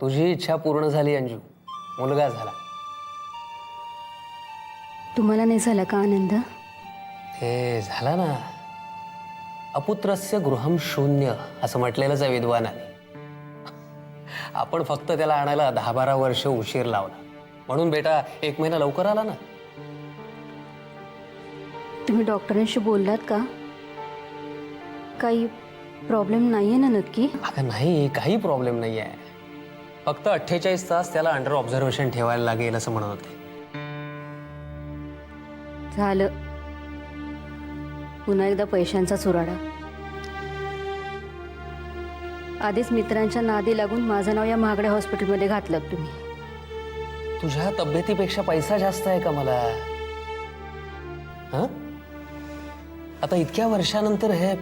तुझी इच्छा पूर्ण झाली अंजू, मुलगा झाला. तुम्हाला नाही झाला का आनंद? हे झाला ना. अपुत्रस्य गृहम शून्य असं म्हटलेलंच आहे विद्वानाने. आपण फक्त त्याला आणायला 10-12 वर्ष उशीर लावला म्हणून बेटा 1 महिना लवकर आला ना. तुम्ही डॉक्टरांशी बोललात का? काही प्रॉब्लेम नाहीये ना नक्की? अगं नाही, काही प्रॉब्लेम नाही आहे. फक्त 48 तास त्याला अंडर ऑब्झर्वेशन ठेवायला लागेल असं म्हणत होते. झालं, पुन्हा एकदा पैशांचा चुराडा. आधीच मित्रांच्या नादी लागून माझं नाव या महागड्या हॉस्पिटलमध्ये घातलं तुम्ही. तुझ्या तब्येतीपेक्षा पैसा जास्त आहे का मला? हं? आता इतक्या वर्षानंतर हे,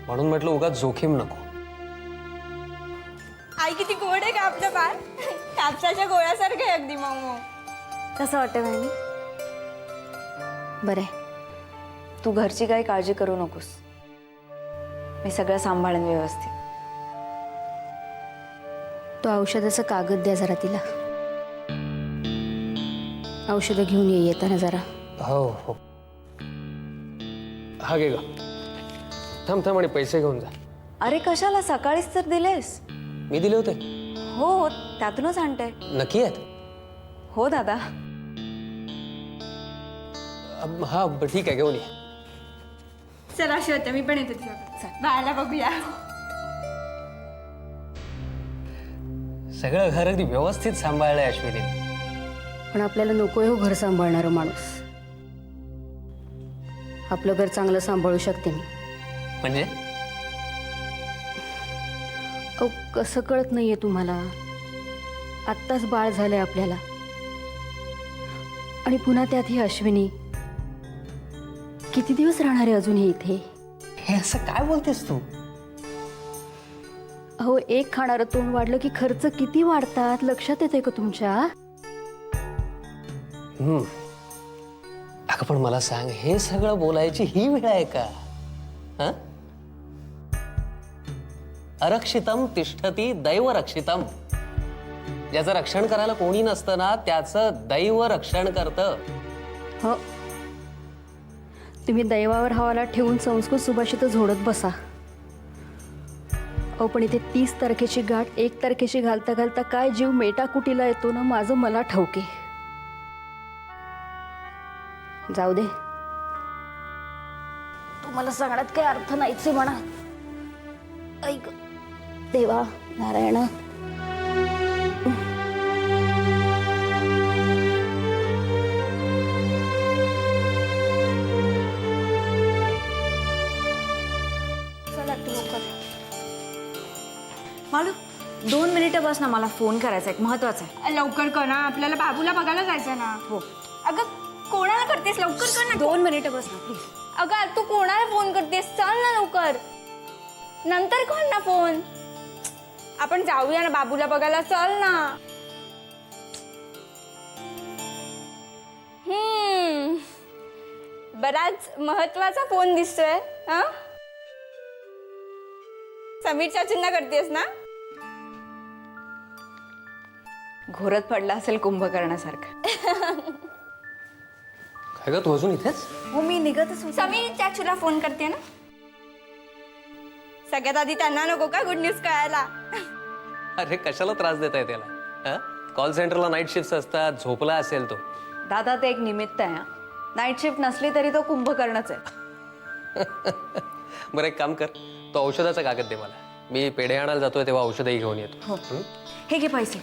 म्हणून म्हटलं उगाच जोखीम नको. आई किती गोड आहे का आपलं बाळ. कापसाच्या गोळ्यासारखं आहे अगदी मऊ. कसं वाटतं बहिणी? बरं, तू घरची काही काळजी करू नकोस, मी सगळं सांभाळेन व्यवस्थित. तो औषधाचा कागद द्या जरा तिला. औषधं घेऊन येताना जरा. हो हो, हा घे ग. थांब आणि पैसे घेऊन जा. अरे कशाला, सकाळीच तर दिलेस. मी दिले होते. हो, त्यातूनच आणते. नक्की आहेत? हो दादा. हा ठीक आहे, घेऊन ये. चला श्वेता, मी पण येते तुझ्याकडे. बाळाला बघूया. सगळं घर अगदी व्यवस्थित सांभाळलंय अश्विनी. पण आपल्याला नकोय हो घर सांभाळणारं माणूस. आपलं घर चांगलं सांभाळू शकते मी. म्हणजे अहो, कसं कळत नाहीये तुम्हाला? आत्ताच बाळ झालंय आपल्याला, आणि पुन्हा त्यात ही अश्विनी. किती दिवस राहणार आहे अजून हे इथे? हे असं काय बोलतेस तू? अहो, एक खाणारं तोंड वाढलं की खर्च किती वाढतात, लक्षात येते का तुमच्या? अगं पण मला सांग, हे सगळं बोलायची ही वेळ आहे का? हं? अरक्षितम तिष्ठती दैव रक्षितम. ज्याचं रक्षण करायला कोणी नसतं ना, त्याचं दैव रक्षण करतं. हो, तुम्ही दैवावर हवाला ठेवून संस्कृत सुभाषित झोडत बसा. अहो, पण इथे 30 तारखेची गाठ 1 तारखेची घालता घालता काय जीव मेटाकुटीला येतो ना, माझं मला ठाऊके. जाऊ दे, तुम्हाला सांगण्यात काही अर्थ नाहीच म्हणा. ऐक देवा नारायण. मालू 2 मिनिटं बस ना, मला फोन करायचा आहे, महत्वाचा आहे. लवकर कर ना, आपल्याला बाबूला बघायला जायचं ना. हो, अगं कोणाला करतेस? लवकर कर ना. 2 मिनिटं बस ना प्लीज. अगं तू कोणाला फोन करतेस? चल ना लवकर, नंतर कर ना फोन. आपण जाऊया ना बाबूला बघायला, चल ना. बराच महत्वाचा फोन दिसतोय. हा, समीरच्या चिन्ह करतेस ना? घोरत पडला असेल कुंभकर्णासारखा. काय ग, तू अजून इथेच? हो, मी निघतच होते. समीर चाचूला फोन करते ना. सगळ्यात आधी त्यांना नको का गुड न्यूज कळायला? अरे कशाला त्रास देताय त्याला? कॉल सेंटरला नाईट शिफ्ट असतात, झोपला असेल तो. दादा, ते एक निमित्त आहे. नाईट शिफ्ट नसली तरी तो कुंभकर्णच आहे. बरं एक काम कर, तो औषधाचा कागद दे मला. मी पेढे आणायला जातोय तेव्हा औषधही घेऊन येतो. हो, हे घे पैसे.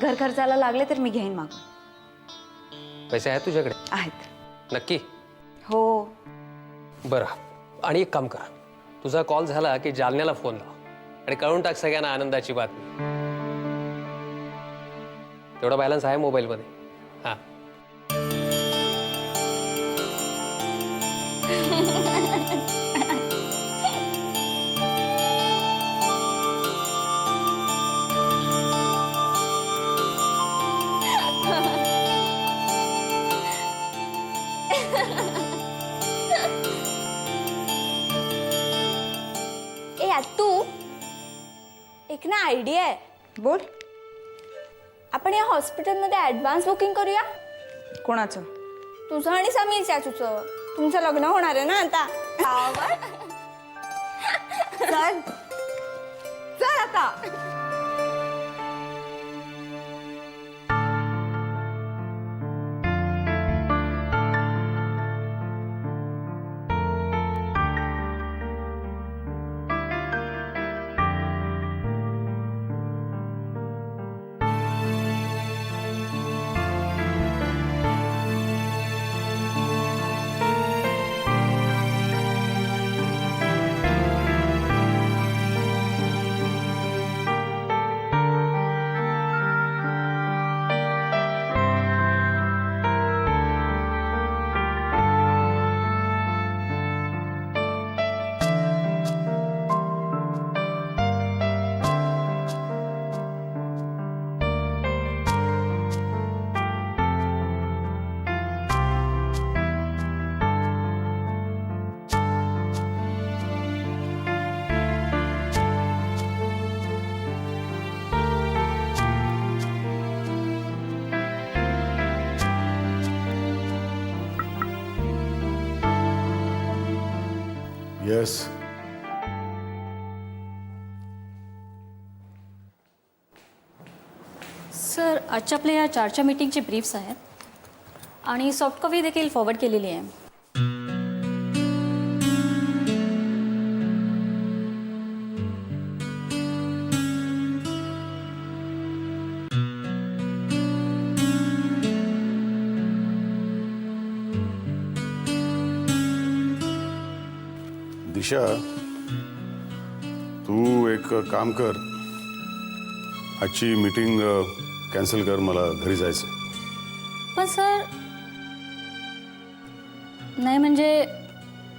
घर खर्चाला लागले तर मी घेईन मागून. पैसे आहेत तुझ्याकडे? आहेत. नक्की? हो. बरं, आणि एक काम कर, तुझा कॉल झाला की जालन्याला फोन लाव आणि कळून टाक सगळ्यांना आनंदाची बातमी. तेवढा बॅलन्स आहे मोबाईलमध्ये. हां. ए तू एक ना आयडिया आहे. बोल. आपण या हॉस्पिटलमध्ये ॲडव्हान्स बुकिंग करूया. कोणाचं? तुझं आणि समीर चाचूचं. तुमचं लग्न होणार आहे ना आता. चल चल आता. येस. सर आजच्या आपल्या या चारच्या मीटिंगचे ब्रीफ्स आहेत आणि सॉफ्ट कॉपी देखील फॉरवर्ड केलेली आहे. दिशा, तू एक काम कर, आजची मीटिंग कॅन्सल कर, मला घरी जायचं. पण सर नाही म्हणजे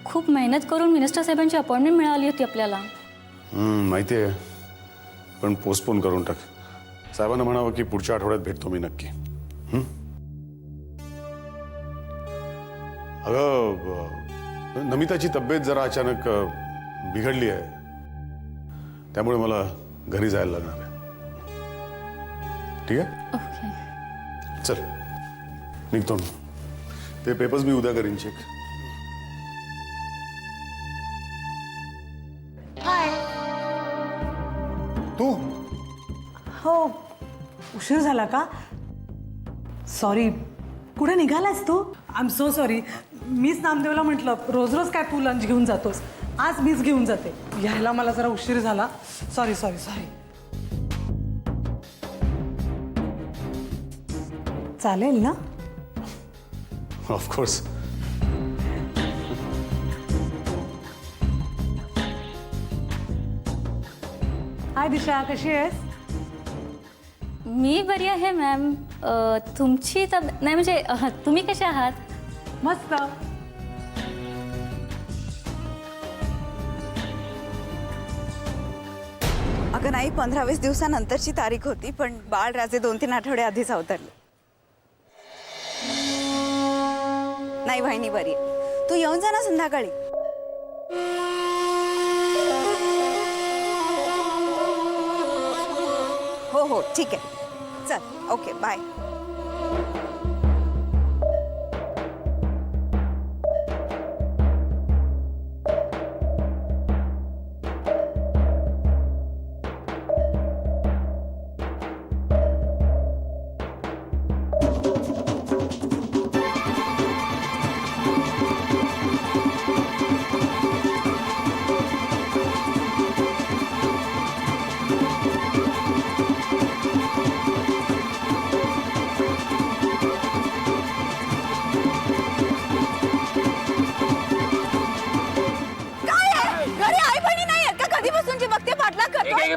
खूप मेहनत करून मिनिस्टर साहेबांची अपॉइंटमेंट मिळाली होती आपल्याला. माहिती आहे, पण पोस्टपोन करून टाक. साहेबांना म्हणावं की पुढच्या आठवड्यात भेटतो मी नक्की. अगं, नमिताची तब्येत जरा अचानक बिघडली आहे, त्यामुळे मला घरी जायला लागणार आहे. ठीक आहे? ओके. चल निघतो मी. ते पेपर्स मी उद्या करीन चेक. तू? हो, उशीर झाला का? सॉरी. कुठे निघालास तू? I am so sorry. मीच नामदेवला म्हटलं रोज रोज काय तू लंच घेऊन जातोस, आज मीच घेऊन जाते. यायला मला जरा उशीर झाला. Sorry sorry sorry. चालेल ना? ऑफकोर्स. हाय दिशा, कशी आहेस? मी बरी आहे मॅम. तुमची नाही म्हणजे तुम्ही कसे आहात? मस्त. अगं नाही, 15-20 दिवसानंतरची तारीख होती, पण बाळराजे 2-3 आठवडे आधीच अवतरले. नाही वाहिनी बरी आहे. तू येऊन जा ना संध्याकाळी. हो हो ठीक आहे. चल ओके बाय.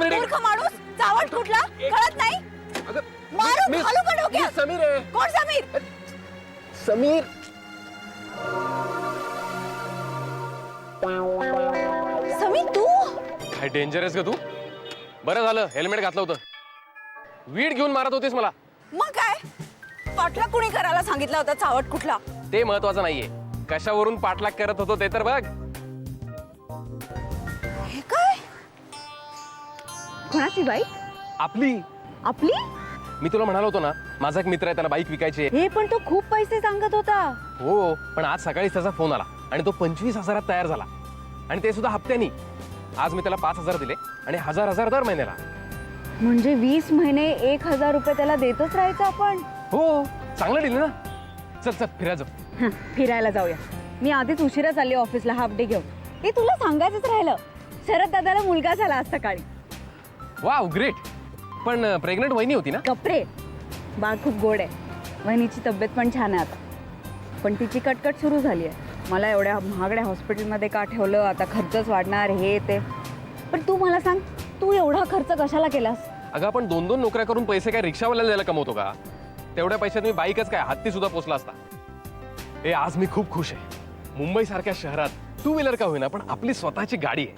मूर्ख माणूस, चावट कुठला कळत नाही. मारू घालू का डोक्यात? समीर आहे. कोण समीर? समीर समीर तू? काय डेंजरस का तू? बरं झालं हेल्मेट घातलं होतं. वीड घेऊन मारत होतीस मला. मग काय पाठलाग कुणी करायला सांगितला होता? चावट कुठला? ते महत्वाचं नाहीये, कशावरून पाठलाग करत होतो ते तर बघ. हे काय? कोणाची बाईक? आपली. आपली? मी तुला म्हणालो होतो ना, माझा एक मित्र आहे, त्याला बाईक विकायची आहे. हे पण तो खूप पैसे सांगत होता. हो, पण आज सकाळीच त्याचा फोन आला आणि तो 25,000 तयार झाला, आणि ते सुद्धा हप्त्यानी. आज मी त्याला 5,000 दिले आणि 1,000 दर महिन्याला. म्हणजे 20 महिने 1,000 रुपये त्याला देतच राहायचं आपण. हो, चांगलं डील ना. चल चल फिरायचं. फिरायला जाऊया. मी आधीच उशिरा चालली ऑफिसला हाफ डे घेऊन. ते तुला सांगायचंच राहिलं, शरद दादाला मुलगा झाला आज सकाळी. Wow, great. पण प्रेग्नंट वहिनी होती ना? कपडे, बाळ खूप गोड आहे. वहिनीची तब्येत पण छान आहे आता, पण तिची कटकट सुरू झाली आहे. मला एवढ्या महागड्या हॉस्पिटलमध्ये का ठेवलं, आता खर्चच वाढणार, हे ते. पण तू मला सांग, तू एवढा खर्च कशाला केलास? अगं, आपण 2-2 नोकऱ्या करून पैसे काय रिक्षावाल्याला द्यायला कमवतो का? तेवढ्या पैशात मी बाईकच काय, हत्ती सुद्धा पोचला असता. ए, आज मी खूप खुश आहे. मुंबई सारख्या शहरात 2 व्हीलर का होईना, पण आपली स्वतःची गाडी आहे.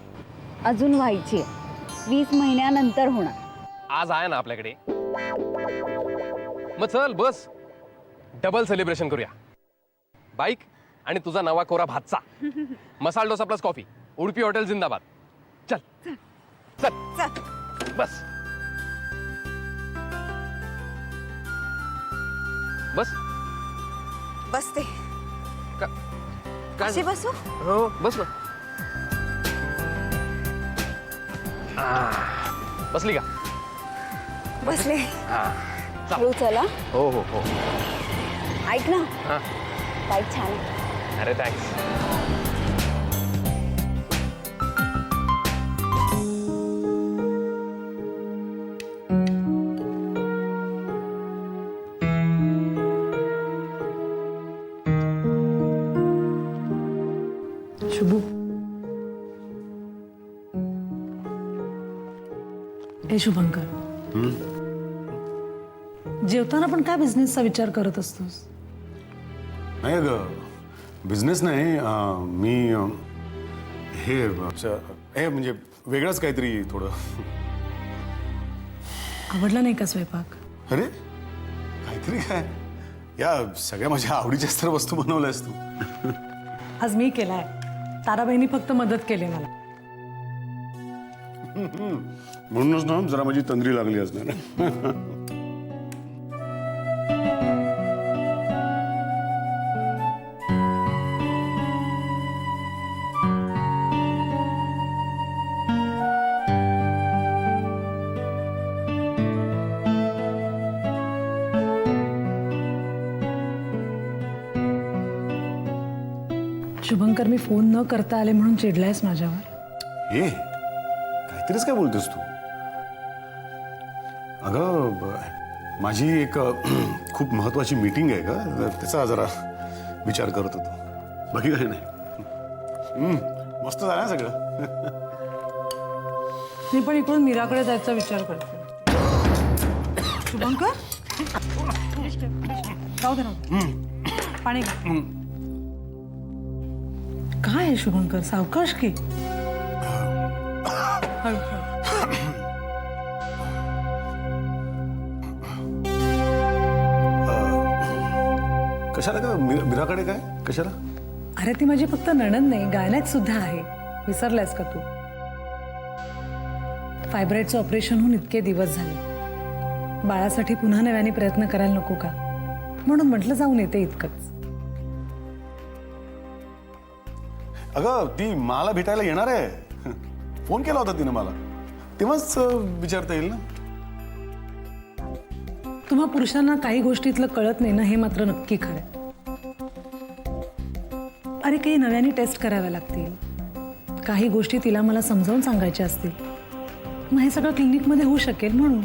अजून व्हायची आहे, 20 महिन्यानंतर होणार. आज आहे ना आपल्याकडे. मग चल, बस डबल सेलिब्रेशन करूया. बाईक आणि तुझा नवा कोरा भातचा. Masala dosa plus coffee. Udupi hotel जिंदाबाद. चल चल बस बस बसते. काय? अशी बसू? हो, बस ना. बसली का? बसले. चल. हळू चला. हो हो हो. ऐक ना, हा. बाईक छान आहे. अरे थँक्स. शुभू, हे शुभंकर, जेवताना पण काय बिझनेसचा विचार करत असतोस? नाही अगं, बिझनेस नाही. मी हे म्हणजे वेगळंच काहीतरी थोडं. आवडला नाही का स्वयंपाक? अरे काहीतरी काय, या सगळ्या माझ्या आवडीच्या तर वस्तू बनवल्यास तू. आज मी केलाय. ताराबाईंनी फक्त मदत केली मला. म्हणूनच ना जरा माझी तंद्री लागली असणार. शुभंकर, मी फोन न करता आले म्हणून चिडलायस माझ्यावर? हे काहीतरीच काय बोलतेस तू? अगं, माझी एक खूप महत्वाची मीटिंग आहे का, त्याचा जरा विचार करत होतो. बाकी काही नाही. मस्त झालं ना सगळं. मी पण इकडून मीराकडे जायचा विचार करते. शुभंकर, राहू दे पाणी घे. काय आहे शुभंकर, सावकाश की. हळू हळू. कशाला का मीराकडे काय, कशाला? अरे ती माझी फक्त नणंद नाही, गायनात सुद्धा आहे. विसरलायस का तू? फायब्रॉइडचं ऑपरेशन होऊन इतके दिवस झाले. बाळासाठी पुन्हा नव्याने प्रयत्न करायला नको का, म्हणून म्हटलं जाऊन येते इतकंच. अगं, ती मला भेटायला येणार आहे. फोन केला होता तिने मला, तेव्हाच विचारता येईल ना. तुम्हा पुरुषांना काही गोष्टीतलं कळत नाही ना, हे मात्र नक्की खरं. अरे, काही नव्याने टेस्ट कराव्या लागतील, काही गोष्टी तिला मला समजावून सांगायच्या असतील. मग हे सगळं क्लिनिकमध्ये होऊ शकेल म्हणून.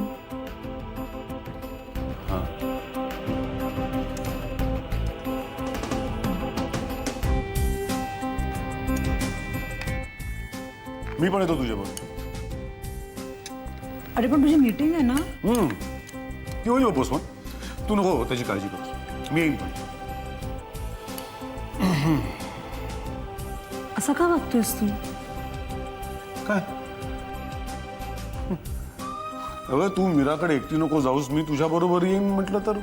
मी पण येतो तुझ्याबरोबर. अरे पण तुझी मीटिंग आहे ना. ती होईल पोस्ट मग. तू नको त्याची काळजी कर, मी येईन. पण असं का वागतोयस तू? काय अगं, तू मीराकडे एकटी नको जाऊस, मी तुझ्या बरोबर येईन म्हटलं तर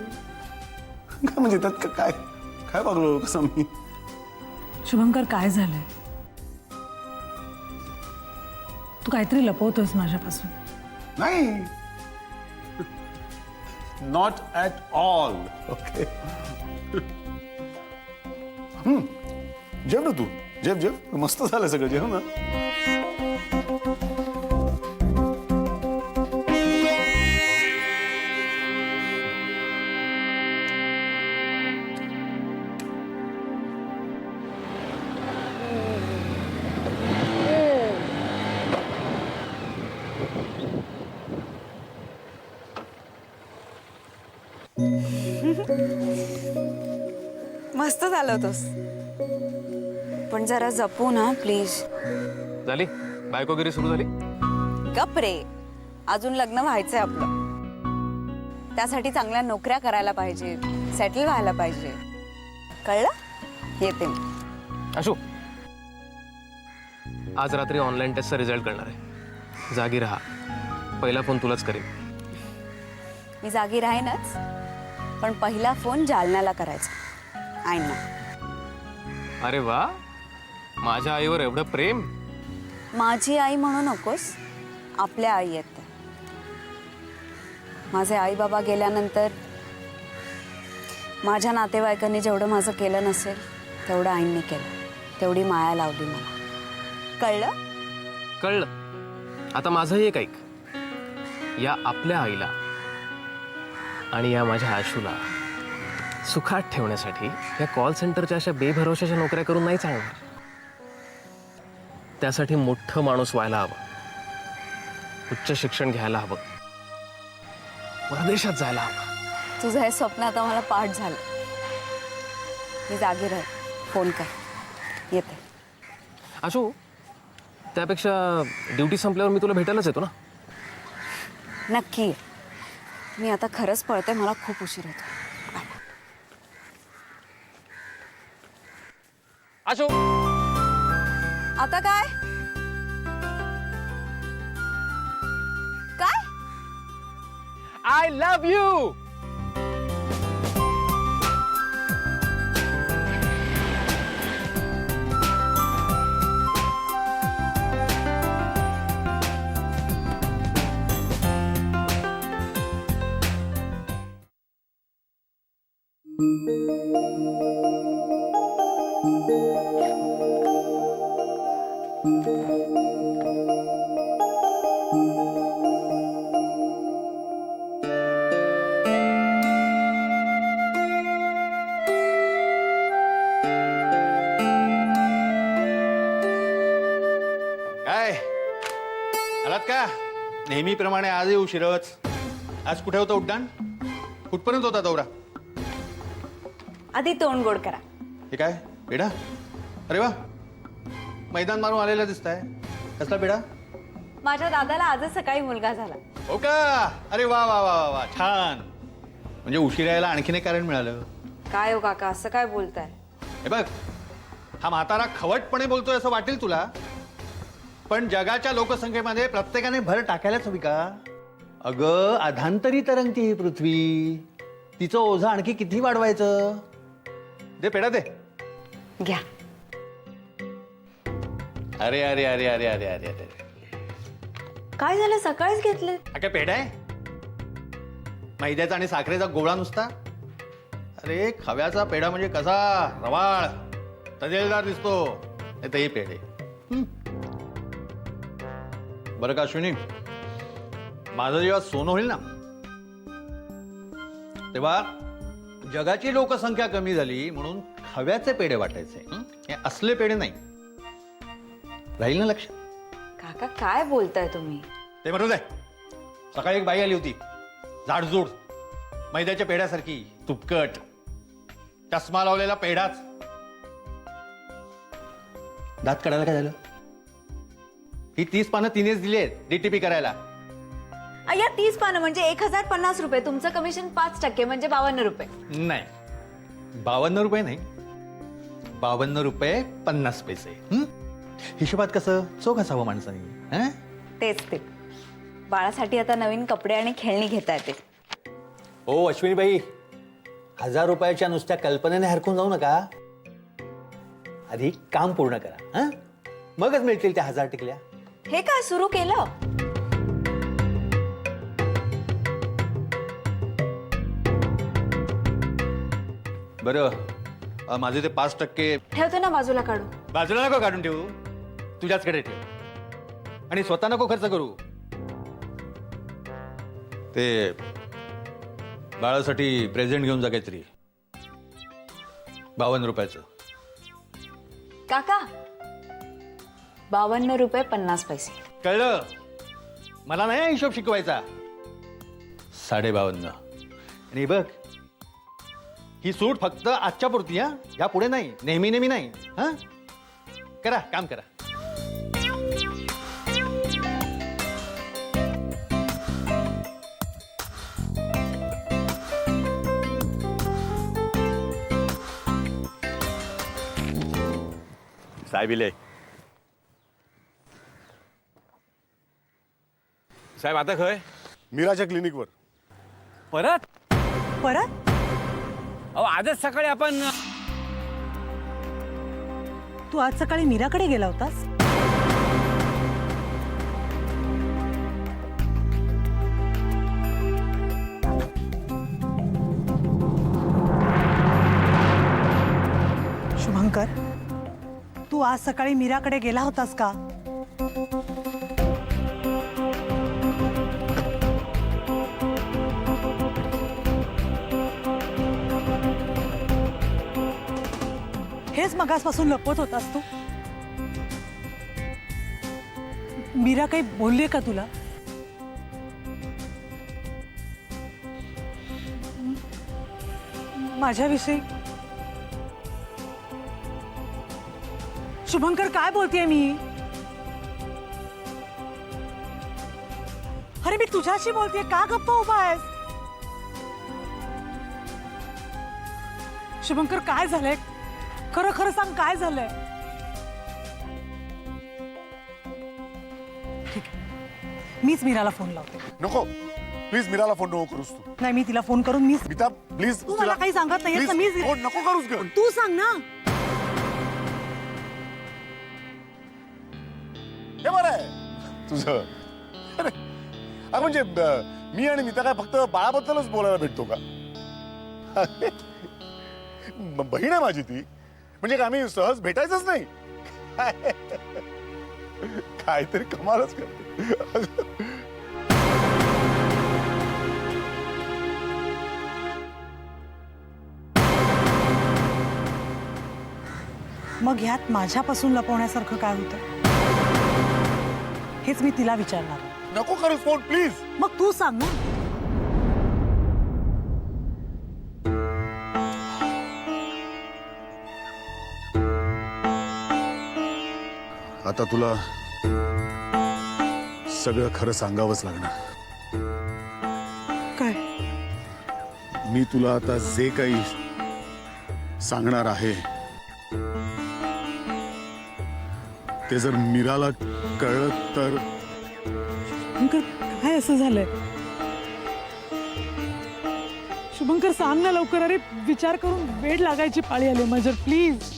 काय, म्हणजे त्यात काय काय वागलो कसं मी? शुभंकर, काय झालंय? तू काहीतरी लपवतोयस माझ्यापासून. नाही, नॉट ॲट ऑल. ओके. जेव ना तू, जेव जेव, मस्त झालं सगळं, जेव ना. मस्त झालं होतंस, पण जरा जपू ना प्लीज. झाली बायकोगिरी सुरू झाली. गप रे, अजून लग्न व्हायचंय आपलं. त्यासाठी चांगल्या नोकऱ्या करायला पाहिजे, सेटल व्हायला पाहिजे. कळलं? येते मी. आशू, आज रात्री ऑनलाईन टेस्टचा रिझल्ट कळणार आहे. जागी राहा. पहिला फोन तुलाच करेन. मी जागी राहीनच, पण पहिला फोन जालन्याला करायचा. आईंना. अरे वा, माझ्या आईवर एवढं प्रेम. माझी आई म्हणू नकोस, आपल्या आई आहेत त्या. माझे आई बाबा गेल्यानंतर माझ्या नातेवाईकांनी जेवढं माझं केलं नसेल तेवढं आईंनी केलं. तेवढी माया लावली मला. कळलं? कळलं. आता माझंही एक ऐक. या आपल्या आईला आणि या माझ्या आशूला सुखात ठेवण्यासाठी या कॉल सेंटरच्या अशा बेभरोशाच्या नोकऱ्या करून नाही चालणार. त्यासाठी मोठं माणूस व्हायला हवं, उच्च शिक्षण घ्यायला हवं, परदेशात जायला हवं. तुझं हे स्वप्न आता मला पाठ झालं. मी जागी राहील. फोन कर. येते. आशू, त्यापेक्षा ड्युटी संपल्यावर मी तुला भेटायलाच येतो ना. नक्की. मी आता खरंच पळते, मला खूप उशीर होतो. आशू, आता काय काय आय लव्ह यू. काय आलात का? नेहमीप्रमाणे आजही उशीरच. आज कुठे होतं उड्डाण? कुठपर्यंत होता दौरा? आधी तोंड गोड करा. हे काय पेढा? अरे वा, मैदान मारून आलेला दिसताय. कसला पेढा? माझ्या दादाला आजच सकाळी मुलगा झाला. हो का? अरे वा वा वा वा वा, छान. म्हणजे उशीर यायला आणखीन एक कारण मिळालं. काय हो काका, असं काय बोलताय? हे बघ, हा म्हातारा खवटपणे बोलतोय असं वाटेल तुला, पण जगाच्या लोकसंख्येमध्ये प्रत्येकाने भर टाकायलाच हवी का? अगं, अधांतरी तरंगती ही पृथ्वी. तिचं ओझं आणखी किती वाढवायचं? दे पेढा दे. घ्या. अरे अरे अरे अरे अरे अरे अरे, काय झालं? सकाळीच घेतले. हा काय पेढा आहे? मैद्याचा आणि साखरेचा गोळा नुसता? अरे, खव्याचा पेढा म्हणजे कसा रवाळ तजेलदार दिसतो. नाही तर हे पेढे. बरं का अश्विनी, माझं जेव्हा सोनं होईल ना, तेव्हा जगाची लोकसंख्या कमी झाली म्हणून खव्याचे पेढे वाटायचे. हे असले पेढे नाही. राहील ना लक्ष? काका काय बोलताय तुम्ही? ते म्हणू दे. सकाळी एक बाई आली होती, जाडजूड, मैद्याच्या पेढ्यासारखी, तुपकट, चष्मा लावलेला पेढाच. दात काढायला काय झालं? ही 30 पानं तिनेच दिली आहेत डीटीपी करायला. अय्या 30 पानं म्हणजे 1050 रुपये. तुमचं कमिशन 5% म्हणजे 52 रुपये. नाही, 52 रुपये नाही, 52 रुपये 50 पैसे. हिशोबात कसं चोख असावं माणसाने. हं? तेच ते. बाळासाठी आता नवीन कपडे आणि खेळणी घेता येते. ओ अश्विनीबाई, 1000 रुपयाच्या नुसत्या कल्पनेने हरकून जाऊ नका. आधी काम पूर्ण करा. हं? मगच मिळतील त्या 1000 टिकल्या. हे काय सुरू केलं? बरं माझे ते 5% ठेवते ना बाजूला काढून. बाजूला नको काढून ठेवू, तुझ्याचकडे ठेव आणि स्वतः नको खर्च करू. ते बाळासाठी प्रेझेंट घेऊन जा काहीतरी 52 रुपयाचं. काका 52 रुपये 50 पैसे. कळलं? मला नाही हा हिशोब शिकवायचा. 52.5. आणि बघ, ही सूट फक्त आजच्या पुरती हा, या पुढे नाही, नेहमी नेहमी नाही हा. करा, काम करा. साहेब इले. साहेब आता खय मीराच्या क्लिनिकवर. परत परत अहो आजच सकाळी आपण तू आज सकाळी मीराकडे गेला होतास? शुभंकर, तू आज सकाळी मीराकडे गेला होतास का? हेच मगासपासून लपवत होतास तू? मीरा काही बोलली का तुला? माझ्याविषयी? शुभंकर, काय बोलतेय मी? अरे मी तुझ्याशी बोलतेय, का गप्प उभा आहेस? शुभंकर, काय झालंय? खरं खरं सांग, काय झालंय? ठीक आहे, मीच मीराला फोन लावते. नको प्लीज, मीराला फोन नको करूस तू. नाही, मी तिला फोन करून मीच. गीता प्लीज, तू मला काही सांगत नाहीयेस ना, मीच. फोन नको करूस ग. तू सांग ना. हे बरं आहे तुझं. अरे अरे म्हणजे मी आणि मीता काय फक्त बाळाबद्दलच बोलायला भेटतो का? बहीण आहे माझी ती, म्हणजे आम्ही सहज भेटायचंच नाही. काहीतरी कमालच करते. मग ह्यात माझ्यापासून लपवण्यासारखं काय होतं? हेच मी तिला विचारणार. नको करूस फोन प्लीज. मग तू सांग ना. आता तुला सगळं खरं सांगावंच लागणार. काय? मी तुला आता जे काही सांगणार आहे ते जर मीराला कळलं तर. शुभंकर, काय असं झालंय? शुभंकर, सांग ना लवकर. अरे विचार करून वेळ लागायची पाळी आली माझ्यावर, प्लीज.